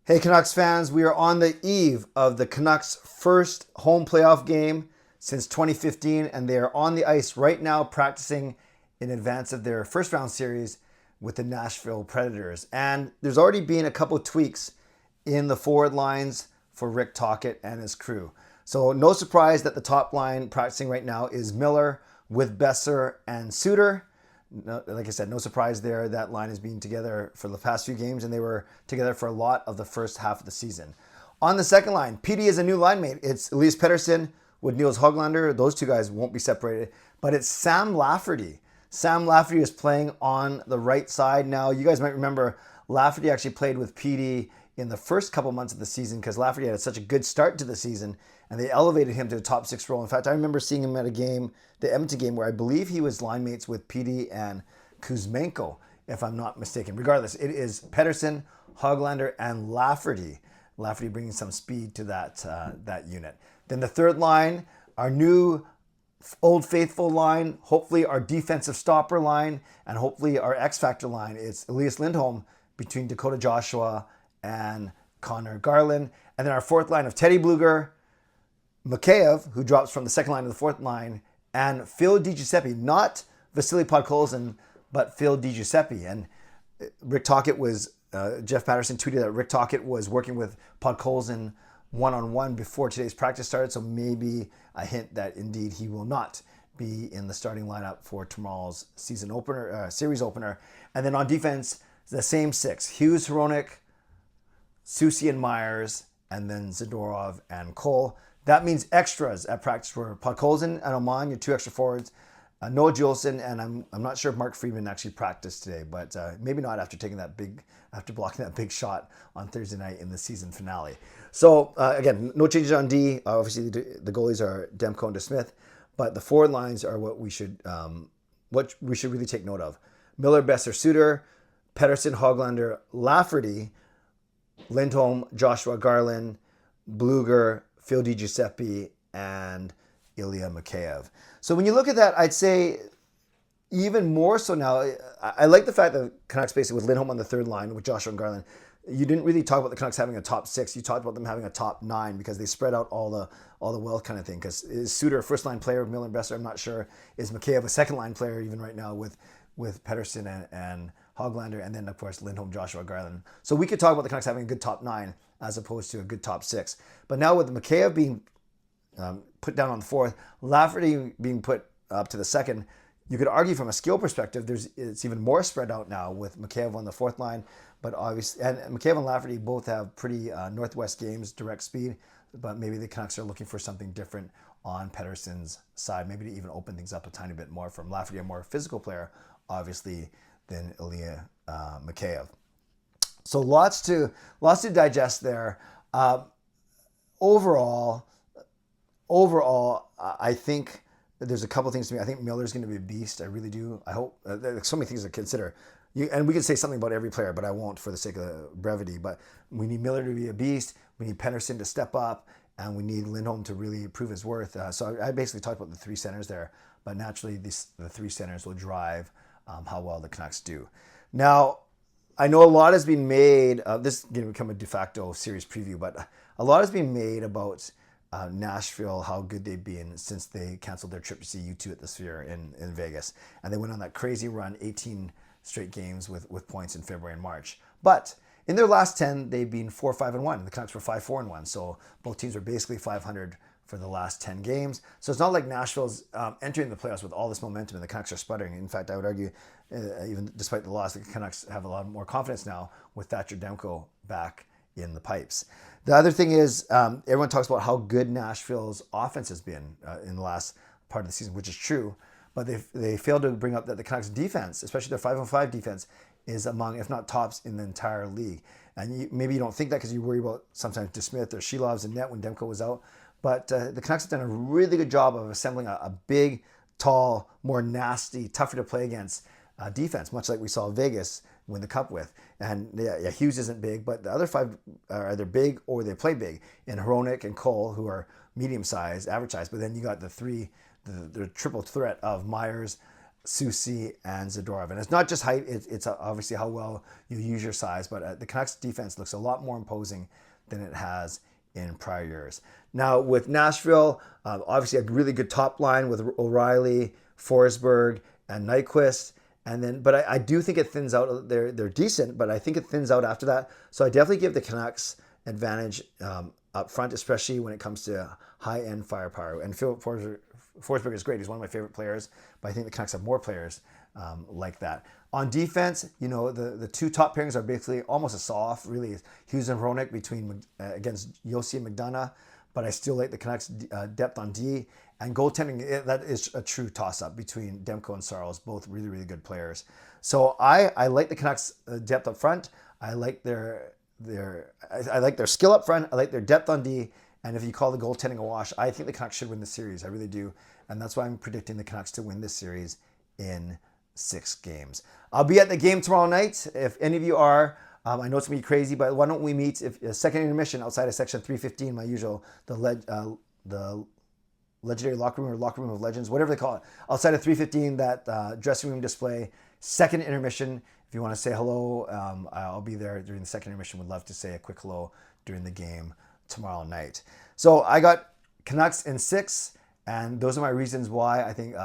Hey Canucks fans, we are on the eve of the Canucks' first home playoff game since 2015, and they are on the ice right now practicing in advance of their first round series with the Nashville Predators. And there's already been a couple tweaks in the forward lines for Rick Tocchet and his crew. So no surprise that the top line practicing right now is Miller with Besser and Suter. No, like I said, no surprise there. That line has been together for the past few games, and they were together for a lot of the first half of the season. On the second line, PD is a new line mate. It's Elias Pettersson with Niels Höglander. Those two guys won't be separated, but it's Sam Lafferty. Sam Lafferty is playing on the right side now. You guys might remember Lafferty actually played with PD in the first couple months of the season because Lafferty had such a good start to the season, and they elevated him to the top six role. In fact, I remember seeing him at a game, the Edmonton game, where I believe he was line mates with PD and Kuzmenko, if I'm not mistaken. Regardless, it is Pettersson, Höglander, and Lafferty. Lafferty bringing some speed to that unit. Then the third line, our new Old Faithful line, hopefully our defensive stopper line, and hopefully our X Factor line. It's Elias Lindholm between Dakota Joshua and Connor Garland. And then our fourth line of Teddy Bluger, Mikheyev, who drops from the second line to the fourth line, and Phil DiGiuseppe, not Vasily Podkolzin, but Phil DiGiuseppe. And Rick Tocchet was, Jeff Patterson tweeted that Rick Tocchet was working with Podkolzin one-on-one before today's practice started, so maybe a hint that indeed he will not be in the starting lineup for tomorrow's series opener. And then on defense, the same six: Hughes, Hronek, Soucy and Myers, and then Zadorov and Cole. That means extras at practice for Podkolzin and Oman, your two extra forwards. Noah Juleson, and I'm not sure if Mark Friedman actually practiced today, but maybe not after blocking that big shot on Thursday night in the season finale. So again, no changes on D. Obviously, the goalies are Demko and DeSmith, but the forward lines are what we should really take note of: Miller, Besser, Suter, Pettersson, Höglander, Lafferty, Lindholm, Joshua Garland, Bluger, Phil DiGiuseppe, and Ilya Mikheyev. So when you look at that, I'd say even more so now, I like the fact that Canucks basically with Lindholm on the third line with Joshua and Garland. You didn't really talk about the Canucks having a top six. You talked about them having a top nine because they spread out all the wealth kind of thing. Because is Suter a first line player with Miller and Besser? I'm not sure. Is Mikheyev a second line player even right now with Pettersson and Höglander, and then of course Lindholm, Joshua Garland. So we could talk about the Canucks having a good top nine as opposed to a good top six. But now with Mikheyev being put down on the fourth, Lafferty being put up to the second, you could argue from a skill perspective, it's even more spread out now with Mikheyev on the fourth line. But obviously, and Mikheyev and Lafferty both have pretty Northwest games, direct speed. But maybe the Canucks are looking for something different on Pettersson's side, maybe to even open things up a tiny bit more from Lafferty, a more physical player, obviously, than Ilya Mikheyev. So lots to digest there. Overall, I think there's a couple things to me. I think Miller's going to be a beast. I really do. I hope there's so many things to consider. And we can say something about every player, but I won't for the sake of brevity. But we need Miller to be a beast. We need Pettersson to step up, and we need Lindholm to really prove his worth. So I basically talked about the three centers there, but naturally the three centers will drive how well the Canucks do. Now, I know a lot has been made. This is going to become a de facto series preview, but a lot has been made about Nashville, how good they've been since they canceled their trip to see U2 at the Sphere in Vegas. And they went on that crazy run, 18 straight games with points in February and March. But in their last 10, they've been 4-5-1. The Canucks were 5-4-1. So both teams were basically 500 for the last 10 games. So it's not like Nashville's entering the playoffs with all this momentum and the Canucks are sputtering. In fact, I would argue, even despite the loss, the Canucks have a lot more confidence now with Thatcher Demko back in the pipes. The other thing is, everyone talks about how good Nashville's offense has been in the last part of the season, which is true. But they failed to bring up that the Canucks defense, especially their 5-on-5 defense, is among, if not tops, in the entire league. And maybe you don't think that because you worry about sometimes DeSmith or Shilov's in net when Demko was out. But the Canucks have done a really good job of assembling a big, tall, more nasty, tougher to play against defense, much like we saw Vegas win the Cup with. And yeah, Hughes isn't big, but the other five are either big or they play big. And Hronek and Cole, who are medium-sized, average size. But then you got the triple threat of Myers, Susi and Zadorov. And it's not just height, it's obviously how well you use your size, but the Canucks defense looks a lot more imposing than it has in prior years. Now with Nashville, obviously a really good top line with O'Reilly, Forsberg, and Nyquist. And then, but I do think it thins out. They're decent, but I think it thins out after that. So I definitely give the Canucks advantage up front, especially when it comes to high-end firepower. And Phil Forsberg is great. He's one of my favorite players, but I think the Canucks have more players like that. On defense, you know, the two top pairings are basically almost a saw-off, really. Hughes and Hronek against Yossi and McDonough, but I still like the Canucks' depth on D. And goaltending, that is a true toss-up between Demko and Saros, both really, really good players. So I like the Canucks' depth up front. I like their skill up front. I like their depth on D. And if you call the goaltending a wash, I think the Canucks should win the series. I really do. And that's why I'm predicting the Canucks to win this series in 6 games. I'll be at the game tomorrow night. If any of you are, I know it's going to be crazy, but why don't we meet second intermission outside of section 315, my usual, the legendary locker room or locker room of legends, whatever they call it. Outside of 315, that dressing room display, second intermission. If you want to say hello, I'll be there during the second intermission. Would love to say a quick hello during the game tomorrow night. So I got Canucks in 6, and those are my reasons why I think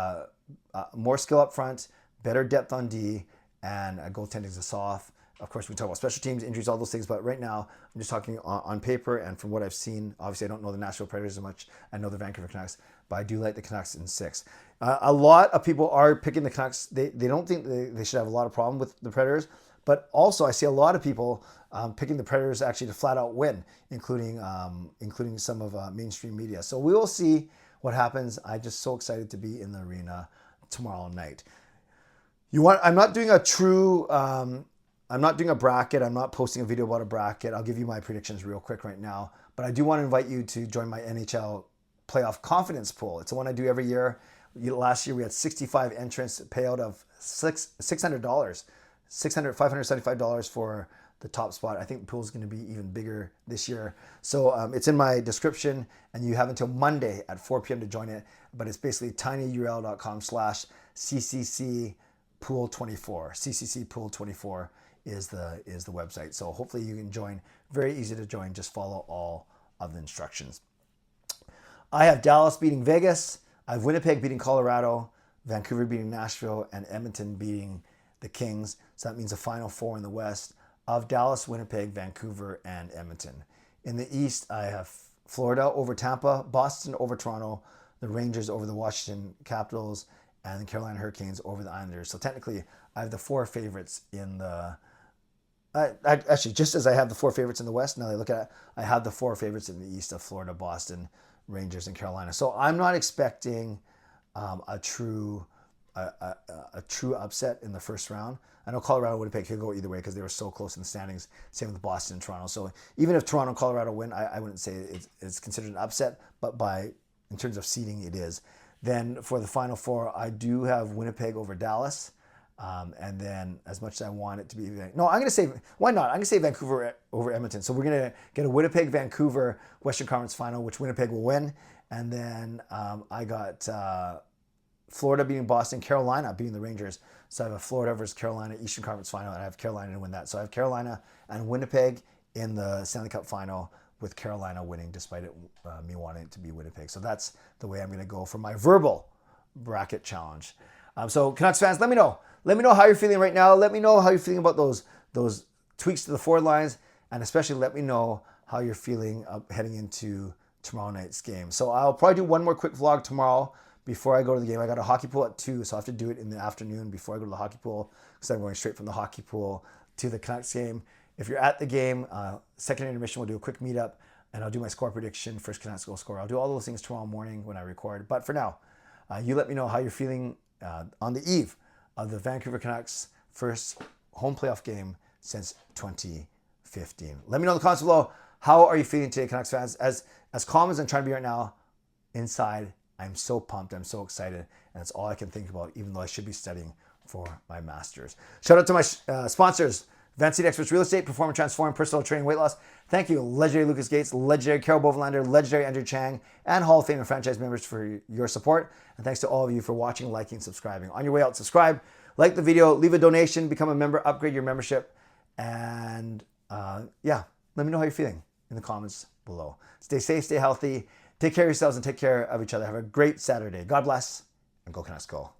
more skill up front, better depth on D, and goaltending is a soft. Of course, we talk about special teams, injuries, all those things, but right now I'm just talking on paper and from what I've seen. Obviously, I don't know the Nashville Predators as much. I know the Vancouver Canucks, but I do like the Canucks in 6. A lot of people are picking the Canucks. They don't think they should have a lot of problem with the Predators, but also I see a lot of people picking the Predators actually to flat out win, including some of mainstream media. So we will see what happens. I'm just so excited to be in the arena tomorrow night. I'm not doing a true. I'm not doing a bracket. I'm not posting a video about a bracket. I'll give you my predictions real quick right now. But I do want to invite you to join my NHL playoff confidence pool. It's the one I do every year. Last year we had 65 entrants, payout of $600, $575 for the top spot. I think the pool is going to be even bigger this year. So it's in my description, and you have until Monday at 4 p.m. to join it. But it's basically tinyurl.com/CCC Pool 24. CCC Pool 24 is the website. So hopefully you can join. Very easy to join. Just follow all of the instructions. I have Dallas beating Vegas. I have Winnipeg beating Colorado, Vancouver beating Nashville, and Edmonton beating the Kings. So that means a final 4 in the West of Dallas, Winnipeg, Vancouver, and Edmonton. In the East, I have Florida over Tampa, Boston over Toronto, the Rangers over the Washington Capitals, and the Carolina Hurricanes over the Islanders. So technically, I have the 4 favorites in the... actually, just as I have the 4 favorites in the West, now that I look at it, I have the 4 favorites in the East of Florida, Boston, Rangers, and Carolina. So I'm not expecting a true upset in the first round. I know Colorado and Winnipeg could go either way because they were so close in the standings. Same with Boston and Toronto. So even if Toronto and Colorado win, I wouldn't say it's considered an upset, but in terms of seeding, it is. Then for the Final 4, I do have Winnipeg over Dallas. And then as much as I want it to be... No, I'm going to say... Why not? I'm going to say Vancouver over Edmonton. So we're going to get a Winnipeg-Vancouver Western Conference Final, which Winnipeg will win. And then I got Florida beating Boston, Carolina beating the Rangers. So I have a Florida versus Carolina Eastern Conference Final, and I have Carolina to win that. So I have Carolina and Winnipeg in the Stanley Cup Final, with Carolina winning despite me wanting it to be Winnipeg. So that's the way I'm going to go for my verbal bracket challenge. So Canucks fans, let me know. Let me know how you're feeling right now. Let me know how you're feeling about those tweaks to the forward lines, and especially let me know how you're feeling heading into tomorrow night's game. So I'll probably do one more quick vlog tomorrow before I go to the game. I got a hockey pool at 2, so I have to do it in the afternoon before I go to the hockey pool, because I'm going straight from the hockey pool to the Canucks game. If you're at the game, second intermission, we'll do a quick meetup, and I'll do my score prediction, first Canucks goal scorer. I'll do all those things tomorrow morning when I record. But for now, you let me know how you're feeling on the eve of the Vancouver Canucks' first home playoff game since 2015. Let me know in the comments below, how are you feeling today, Canucks fans? As calm as I'm trying to be right now, inside, I'm so pumped, I'm so excited, and that's all I can think about, even though I should be studying for my master's. Shout out to my sponsors, Advanced Seat Experts Real Estate, Perform and Transform, Personal Training, Weight Loss. Thank you, legendary Lucas Gates, legendary Carol Bovelander, legendary Andrew Chang, and Hall of Fame and franchise members for your support. And thanks to all of you for watching, liking, subscribing. On your way out, subscribe, like the video, leave a donation, become a member, upgrade your membership. And yeah, let me know how you're feeling in the comments below. Stay safe, stay healthy, take care of yourselves, and take care of each other. Have a great Saturday. God bless, and go Canucks go.